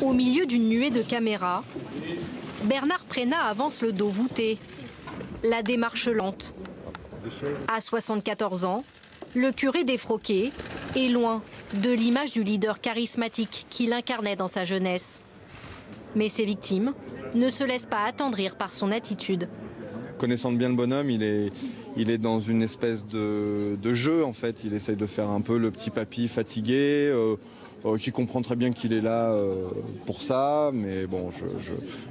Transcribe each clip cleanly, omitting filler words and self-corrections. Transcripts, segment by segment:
Au milieu d'une nuée de caméras, Bernard Prénat avance le dos voûté, la démarche lente. À 74 ans, le curé défroqué est loin de l'image du leader charismatique qu'il incarnait dans sa jeunesse. Mais ses victimes ne se laissent pas attendrir par son attitude. Connaissant bien le bonhomme, il est dans une espèce de jeu en fait. Il essaye de faire un peu le petit papy fatigué, qui comprend très bien qu'il est là pour ça. Mais bon,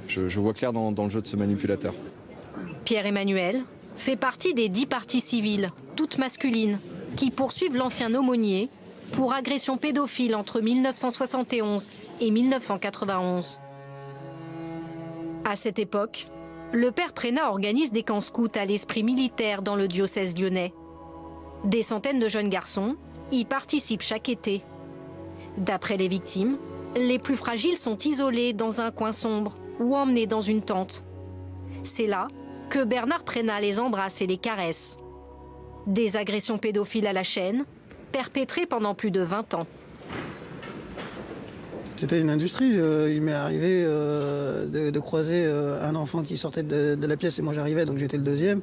je vois clair dans le jeu de ce manipulateur. Pierre-Emmanuel fait partie des 10 parties civiles, toutes masculines, qui poursuivent l'ancien aumônier pour agression pédophile entre 1971 et 1991. À cette époque, le père Prénat organise des camps scouts à l'esprit militaire dans le diocèse lyonnais. Des centaines de jeunes garçons y participent chaque été. D'après les victimes, les plus fragiles sont isolés dans un coin sombre ou emmenés dans une tente. C'est là que Bernard Prénat les embrasse et les caresse. Des agressions pédophiles à la chaîne, perpétrées pendant plus de 20 ans. C'était une industrie. Il m'est arrivé de croiser un enfant qui sortait de la pièce et moi j'arrivais, donc j'étais le deuxième.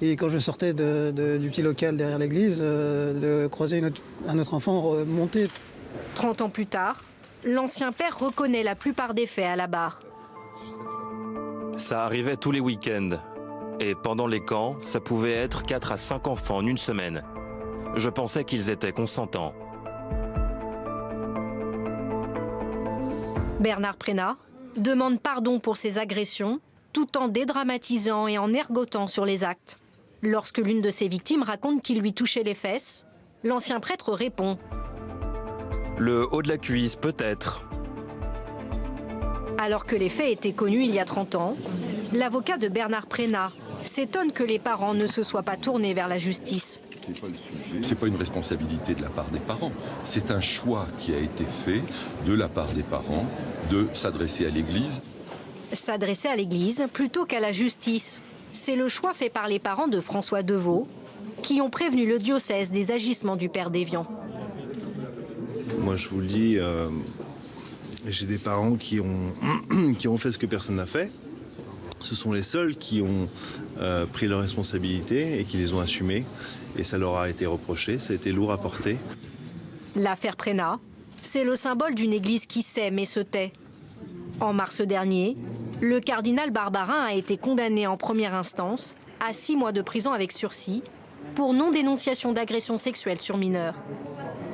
Et quand je sortais du petit local derrière l'église, de croiser un autre enfant monter. 30 ans plus tard, l'ancien père reconnaît la plupart des faits à la barre. Ça arrivait tous les week-ends. Et pendant les camps, ça pouvait être 4 à 5 enfants en une semaine. Je pensais qu'ils étaient consentants. Bernard Prénat demande pardon pour ses agressions, tout en dédramatisant et en ergotant sur les actes. Lorsque l'une de ses victimes raconte qu'il lui touchait les fesses, l'ancien prêtre répond « Le haut de la cuisse, peut-être. » Alors que les faits étaient connus il y a 30 ans, l'avocat de Bernard Prénat s'étonne que les parents ne se soient pas tournés vers la justice. C'est pas une responsabilité de la part des parents. C'est un choix qui a été fait de la part des parents de s'adresser à l'Église. S'adresser à l'Église plutôt qu'à la justice. C'est le choix fait par les parents de François Deveau, qui ont prévenu le diocèse des agissements du père Devian. Moi, je vous le dis, j'ai des parents qui ont fait ce que personne n'a fait. Ce sont les seuls qui ont pris leurs responsabilités et qui les ont assumées. Et ça leur a été reproché, ça a été lourd à porter. L'affaire Prénat, c'est le symbole d'une église qui sait mais se tait. En mars dernier, le cardinal Barbarin a été condamné en première instance à 6 mois de prison avec sursis pour non-dénonciation d'agression sexuelle sur mineurs.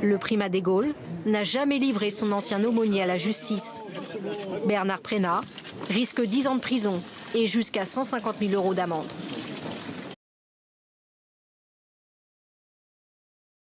Le primat des Gaules n'a jamais livré son ancien aumônier à la justice. Bernard Prénat risque 10 ans de prison et jusqu'à 150 000 € d'amende.